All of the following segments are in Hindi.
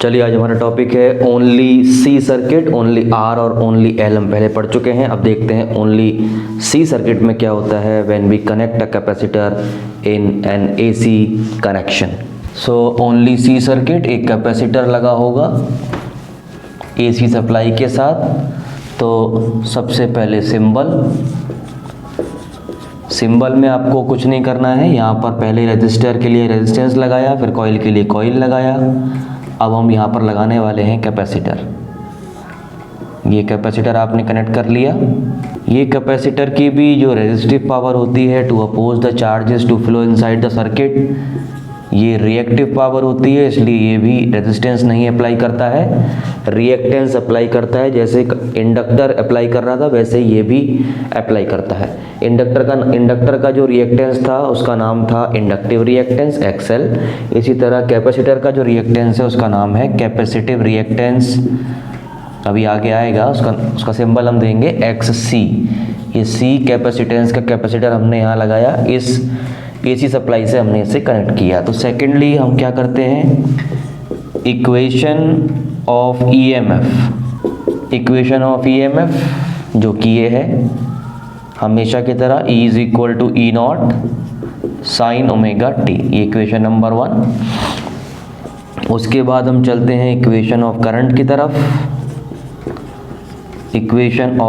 चलिए आज हमारा टॉपिक है only C circuit, only R और ओनली एल हम पहले पढ़ चुके हैं। अब देखते हैं ओनली सी सर्किट में क्या होता है when we connect a capacitor in an AC connection. So only C circuit, एक कैपेसिटर लगा होगा एसी सप्लाई के साथ। तो सबसे पहले सिंबल में आपको कुछ नहीं करना है। यहाँ पर पहले रेजिस्टर के लिए रेजिस्टेंस लगाया, फिर कॉइल के लिए कॉइल लगाया। अब हम यहाँ पर लगाने वाले हैं कैपेसिटर। ये कैपेसिटर आपने कनेक्ट कर लिया। ये कैपेसिटर की भी जो रेजिस्टिव पावर होती है to oppose the charges to flow inside the circuit, ये रिएक्टिव पावर होती है, इसलिए ये भी रेजिस्टेंस नहीं अप्लाई करता है, रिएक्टेंस अप्लाई करता है। जैसे इंडक्टर अप्लाई कर रहा था वैसे ये भी अप्लाई करता है। इंडक्टर का जो रिएक्टेंस था उसका नाम था इंडक्टिव रिएक्टेंस XL। इसी तरह कैपेसिटर का जो रिएक्टेंस है उसका नाम है कैपेसिटिव रिएक्टेंस। अभी आगे आएगा, उसका सिंबल हम देंगे XC। ये C कैपेसिटेंस का कैपेसिटर हमने यहाँ लगाया, इस एसी सप्लाई से हमने इसे कनेक्ट किया। तो सेकेंडली हम क्या करते हैं, इक्वेशन ऑफ EMF जो कि ये है हमेशा की तरह E is equal to E0 sine omega t, ये इक्वेशन नंबर 1। उसके बाद हम चलते हैं इक्वेशन ऑफ करंट की तरफ। इक्वेशन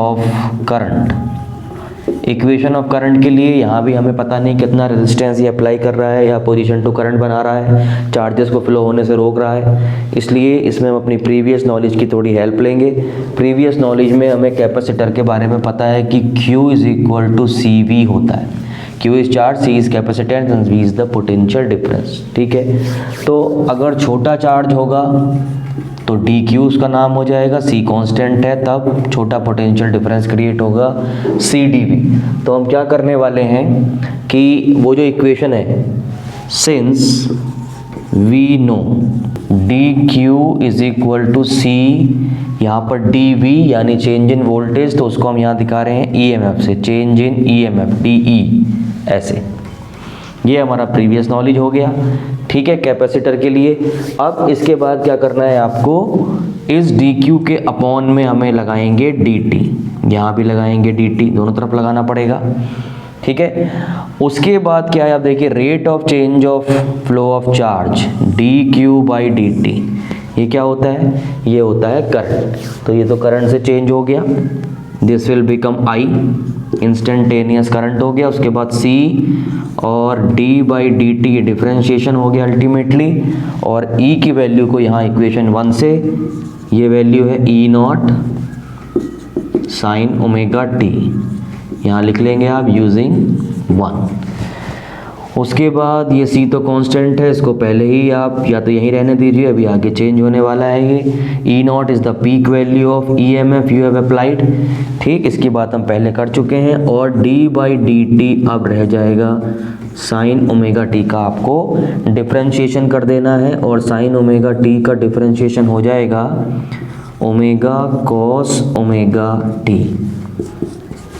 ऑफ करंट के लिए यहाँ भी हमें पता नहीं कितना रेजिस्टेंस ये अप्लाई कर रहा है या पोजीशन टू करंट बना रहा है, चार्जेस को फ्लो होने से रोक रहा है। इसलिए इसमें हम अपनी प्रीवियस नॉलेज की थोड़ी हेल्प लेंगे। प्रीवियस नॉलेज में हमें कैपेसिटर के बारे में पता है कि Q is equal to CV होता है। Q is charge, C is capacitance and V is the potential difference. ठीक है, तो अगर छोटा चार्ज होगा तो dq उसका नाम हो जाएगा, C कांस्टेंट है, तब छोटा पोटेंशियल डिफरेंस क्रिएट होगा CdV। तो हम क्या करने वाले हैं कि वो जो इक्वेशन है, since we know dq is equal to C, यहाँ पर dV यानी चेंज इन वोल्टेज, तो उसको हम यहाँ दिखा रहे हैं EMF से, चेंज इन EMF DE ऐसे। ये हमारा प्रीवियस नॉलेज हो गया। ठीक है, कैपेसिटर के लिए। अब इसके बाद क्या करना है आपको, इस dq के अपॉन में हमें लगाएंगे dt, यहाँ भी लगाएंगे dt, दोनों तरफ लगाना पड़ेगा। ठीक है, उसके बाद क्या है, आप देखिए rate of change of flow of charge dq by dt, ये क्या होता है, ये होता है करंट। तो ये तो करंट से चेंज हो गया, this will become I, instantaneous current हो गया। उसके बाद C और d by D T differentiation हो गया अल्टीमेटली, और E की वैल्यू को यहाँ इक्वेशन 1 से, ये वैल्यू है E0 साइन ओमेगा टी, यहाँ लिख लेंगे आप यूजिंग 1। उसके बाद ये C तो कांस्टेंट है, इसको पहले ही आप या तो यहीं रहने दीजिए, अभी आगे चेंज होने वाला है ये। E0 is the peak value of EMF you have applied. ठीक, इसकी बात हम पहले कर चुके हैं। और d बाई डी टी अब रह जाएगा साइन ओमेगा टी का, आपको डिफ्रेंशिएशन कर देना है, और साइन ओमेगा टी का डिफ्रेंशिएशन हो जाएगा ओमेगा कॉस ओमेगा टी।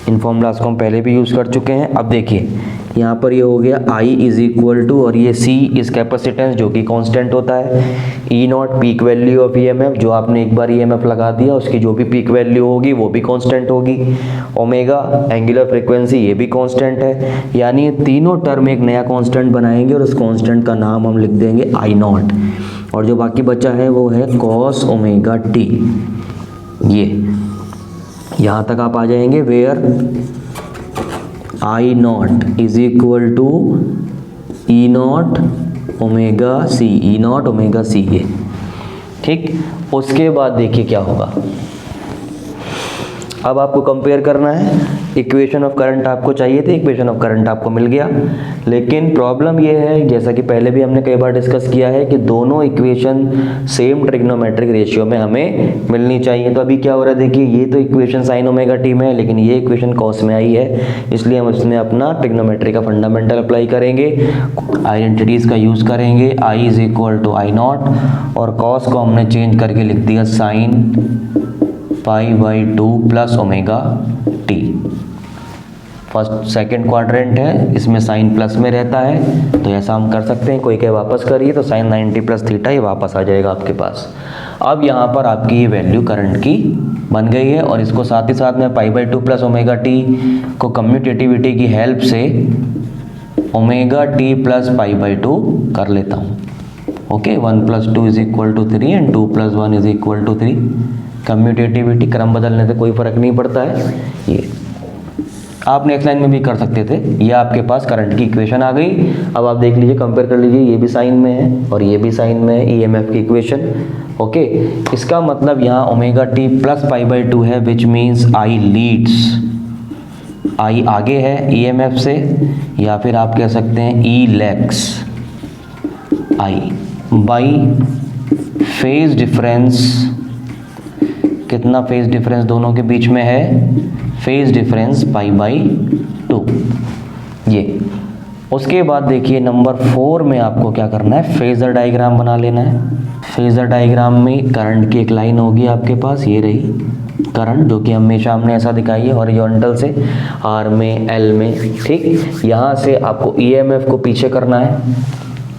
इन फॉर्मूलाज को हम पहले भी यूज़ कर चुके हैं। अब देखिए यहाँ पर ये हो गया I इज इक्वल टू, और ये C इस कैपेसिटेंस जो कि कांस्टेंट होता है, E0 peak value of EMF, जो आपने एक बार EMF लगा दिया उसकी जो भी पीक वैल्यू होगी वो भी कांस्टेंट होगी। ओमेगा एंगुलर फ्रीक्वेंसी, ये भी कांस्टेंट है। यानी ये तीनों टर्म एक नया कांस्टेंट बनाएंगे और उस कांस्टेंट का नाम हम लिख देंगे I0, और जो बाकी बचा है वो है कॉस ओमेगा टी। ये यहाँ तक आप आ जाएंगे, where I0 is equal to E0 omega C, E0 omega C ये। ठीक, उसके बाद देखिए क्या होगा। अब आपको कंपेयर करना है, इक्वेशन ऑफ करंट आपको चाहिए थी, इक्वेशन ऑफ करंट आपको मिल गया, लेकिन प्रॉब्लम ये है, जैसा कि पहले भी हमने कई बार डिस्कस किया है, कि दोनों इक्वेशन सेम ट्रिग्नोमेट्रिक रेशियो में हमें मिलनी चाहिए। तो अभी क्या हो रहा है, देखिए ये तो इक्वेशन साइन ओमेगा टी में है, लेकिन ये इक्वेशन कॉस में आई है, इसलिए हम इसमें अपना ट्रिग्नोमेट्री का फंडामेंटल अप्लाई करेंगे, आइडेंटिटीज़ का यूज़ करेंगे। I is equal to I0, और कॉस को हमने चेंज करके लिख दिया sine pi by 2 plus omega t. First second quadrant है, इसमें साइन प्लस में रहता है, तो ऐसा हम कर सकते हैं। कोई कहे वापस करिए तो साइन 90 प्लस थीटा ये वापस आ जाएगा आपके पास। अब यहाँ पर आपकी ये वैल्यू करंट की बन गई है और इसको साथ ही साथ मैं pi by 2 plus omega t को कम्यूटेटिविटी की हेल्प से omega t plus pi by 2 कर लेता हूँ। Okay, 1 plus 2 is equal to 3 and 2 plus 1 is equal to 3। Commutativity क्रम बदलने से कोई फर्क नहीं पड़ता है। ये आप नेक्स्ट लाइन में भी कर सकते थे। ये आपके पास करंट की इक्वेशन आ गई। अब आप देख लीजिए, कंपेयर कर लीजिए, ये भी साइन में है और ये भी साइन में है, ईएमएफ की इक्वेशन। ओके, इसका मतलब यहाँ omega t plus pi by 2 है, विच मीन्स आई लीड्स, आई आगे है ईएमएफ से, या फिर आप कह सकते हैं E lags I by phase difference. कितना फेज डिफरेंस दोनों के बीच में है? Phase difference pi by 2। ये उसके बाद देखिए नंबर 4 में आपको क्या करना है, फेजर डायग्राम बना लेना है। फेजर डायग्राम में करंट की एक लाइन होगी आपके पास, ये रही करंट, जो कि हमेशा हमने ऐसा दिखाई है हॉरिजॉन्टल से, आर में, एल में। ठीक, यहाँ से आपको ईएमएफ को पीछे करना है।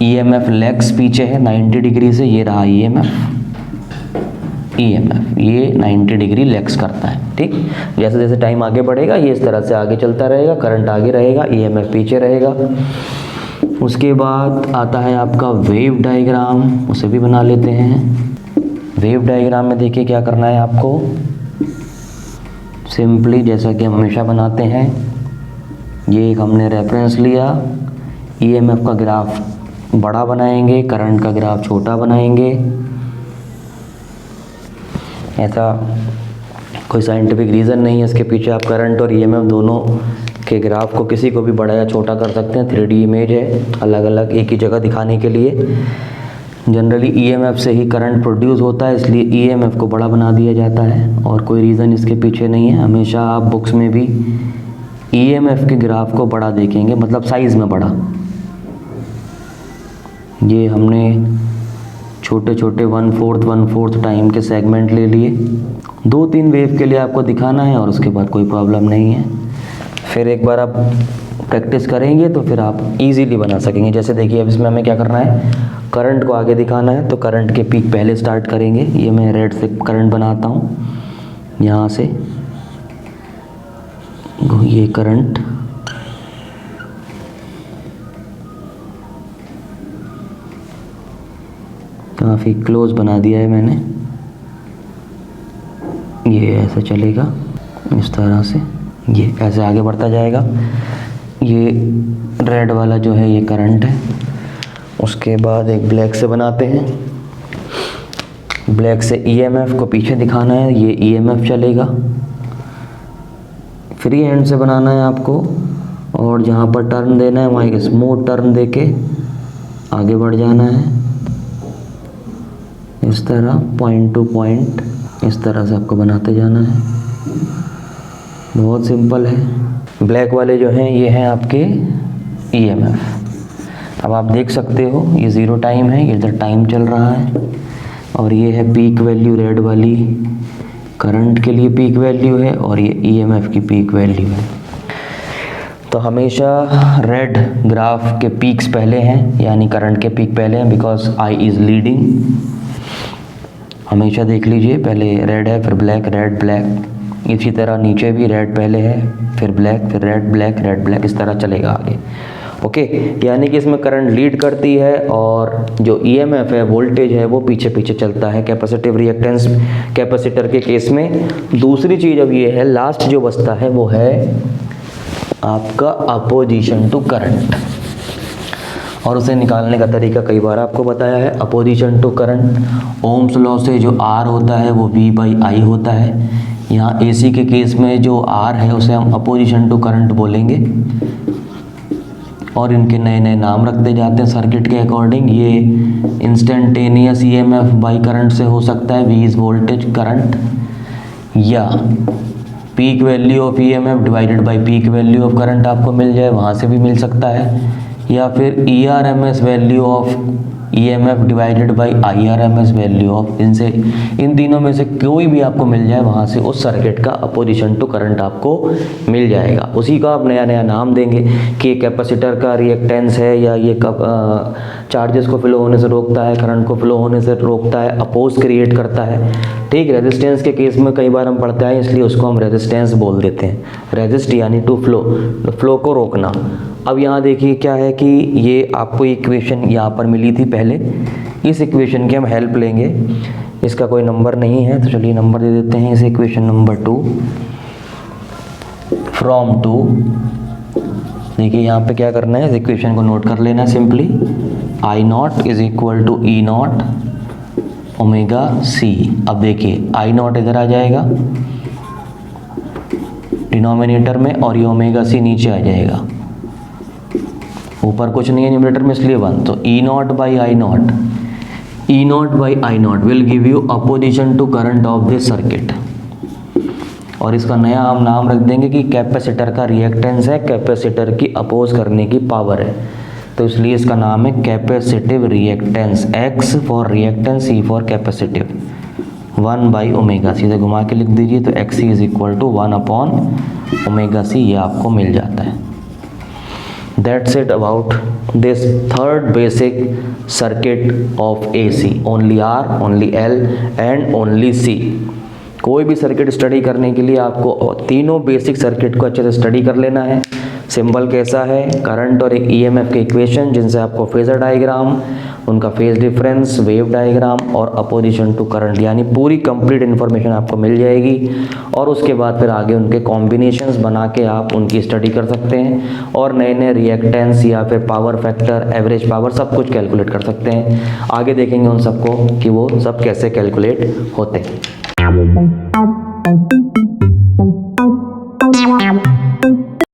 ईएमएफ लेग्स पीछे है 90 डिग्री से, ये रहा ईएमएफ। ये 90 डिग्री लेग्स करता है। ठीक, जैसे जैसे टाइम आगे बढ़ेगा ये इस तरह से आगे चलता रहेगा, करंट आगे रहेगा, ईएमएफ पीछे रहेगा। उसके बाद आता है आपका वेव डायग्राम, उसे भी बना लेते हैं। वेव डायग्राम में देखिए क्या करना है आपको, सिंपली जैसा कि हम हमेशा बनाते हैं, ये एक हमने रेफरेंस लिया, ईएमएफ का ग्राफ बड़ा बनाएंगे, करंट का ग्राफ छोटा बनाएंगे। ऐसा कोई साइंटिफिक रीज़न नहीं है इसके पीछे, आप करंट और ईएमएफ दोनों के ग्राफ को किसी को भी बड़ा या छोटा कर सकते हैं। 3D इमेज है, अलग अलग एक ही जगह दिखाने के लिए। जनरली ईएमएफ से ही करंट प्रोड्यूस होता है, इसलिए ईएमएफ को बड़ा बना दिया जाता है और कोई रीज़न इसके पीछे नहीं है। हमेशा आप बुक्स में भी ईएमएफ के ग्राफ को बड़ा देखेंगे, मतलब साइज़ में बड़ा। ये हमने छोटे छोटे 1/4 टाइम के सेगमेंट ले लिए। 2-3 वेव के लिए आपको दिखाना है और उसके बाद कोई प्रॉब्लम नहीं है। फिर एक बार आप प्रैक्टिस करेंगे तो फिर आप इजीली बना सकेंगे। जैसे देखिए अब इसमें हमें क्या करना है, करंट को आगे दिखाना है, तो करंट के पीक पहले स्टार्ट करेंगे। ये मैं रेड से करंट बनाता हूँ, यहाँ से ये करंट काफ़ी क्लोज बना दिया है मैंने। ये ऐसे चलेगा इस तरह से, ये ऐसे आगे बढ़ता जाएगा। ये रेड वाला जो है ये करंट है। उसके बाद एक ब्लैक से बनाते हैं, ब्लैक से ईएमएफ को पीछे दिखाना है, ये ईएमएफ चलेगा। फ्री हैंड से बनाना है आपको और जहाँ पर टर्न देना है वहाँ एक स्मूथ टर्न देके आगे बढ़ जाना है। इस तरह पॉइंट टू पॉइंट इस तरह से आपको बनाते जाना है। बहुत सिंपल है। ब्लैक वाले जो हैं ये हैं आपके ईएमएफ। अब आप देख सकते हो ये 0 टाइम है, ये इधर टाइम चल रहा है और ये है पीक वैल्यू, रेड वाली करंट के लिए पीक वैल्यू है और ये ईएमएफ की पीक वैल्यू है। तो हमेशा रेड ग्राफ के पीक्स पहले हैं, यानी करंट के पीक पहले हैं, बिकॉज आई इज़ लीडिंग। हमेशा देख लीजिए, पहले रेड है फिर ब्लैक, रेड ब्लैक। इसी तरह नीचे भी रेड पहले है फिर ब्लैक, फिर रेड ब्लैक, रेड ब्लैक, इस तरह चलेगा आगे। ओके, यानी कि इसमें करंट लीड करती है और जो ईएमएफ है, वोल्टेज है, वो पीछे पीछे चलता है कैपेसिटिव रिएक्टेंस कैपेसिटर के केस में। दूसरी चीज़ अब ये है, लास्ट जो बचता है वो है आपका अपोजिशन टू करंट, और उसे निकालने का तरीका कई बार आपको बताया है। Opposition to current Ohm's law से जो R होता है वो V/I होता है। यहाँ AC के केस में जो R है उसे हम अपोजिशन टू करंट बोलेंगे और इनके नए नए नाम रखते जाते हैं सर्किट के अकॉर्डिंग। ये इंस्टेंटेनियस EMF बाई करंट से हो सकता है, V इज वोल्टेज करंट, या peak value of EMF divided by peak value of current आपको मिल जाए, वहाँ से भी मिल सकता है। या फिर ERMS value of EMF divided by IRMS value of, इनसे इन तीनों में से कोई भी आपको मिल जाए, वहाँ से उस सर्किट का अपोजिशन टू करंट आपको मिल जाएगा। उसी का आप नया नया नाम देंगे कि कैपेसिटर का रिएक्टेंस है, या ये चार्जेस को फ्लो होने से रोकता है, करंट को फ्लो होने से रोकता है, अपोज क्रिएट करता है। ठीक, रेजिस्टेंस के केस में कई बार हम पढ़ते हैं, इसलिए उसको हम रेजिस्टेंस बोल देते हैं। रेजिस्ट यानी टू फ्लो, फ्लो को रोकना। अब यहाँ देखिए क्या है कि ये आपको इक्वेशन यहाँ पर मिली थी पहले, इस इक्वेशन की हम हेल्प लेंगे। इसका कोई नंबर नहीं है तो चलिए नंबर दे देते हैं इस इक्वेशन नंबर 2। फ्रॉम 2, देखिए यहाँ पे क्या करना है, इस इक्वेशन को नोट कर लेना simply. I naught is equal to E naught omega C। अब देखिए I नॉट इधर आ जाएगा डिनोमिनेटर में, और ये ओमेगा C नीचे आ जाएगा, ऊपर कुछ नहीं है न्यूमरेटर में, इसलिए 1। तो E naught by I naught, E naught by I naught will give you opposition to current of this circuit. और इसका नया हम नाम रख देंगे कि कैपेसिटर का रिएक्टेंस है, कैपेसिटर की अपोज करने की पावर है, तो इसलिए इसका नाम है capacitive reactance. X for reactance, C for capacitive, 1 by omega C. से घुमा के लिख दीजिए तो XC is equal to 1 upon omega C, ये आपको मिल जाता है। That's it about this third basic circuit of AC, only R, only L and only C। कोई भी सर्किट स्टडी करने के लिए आपको तीनों बेसिक सर्किट को अच्छे से स्टडी कर लेना है। सिंबल कैसा है, करंट और EMF के इक्वेशन, जिनसे आपको फेजर डायग्राम, उनका फेज डिफरेंस, वेव डायग्राम और अपोजिशन टू करंट, यानी पूरी कंप्लीट इन्फॉर्मेशन आपको मिल जाएगी। और उसके बाद फिर आगे उनके कॉम्बिनेशंस बना के आप उनकी स्टडी कर सकते हैं, और नए नए रिएक्टेंस या फिर पावर फैक्टर, एवरेज पावर, सब कुछ कैलकुलेट कर सकते हैं। आगे देखेंगे उन सबको कि वो सब कैसे कैलकुलेट होते हैं।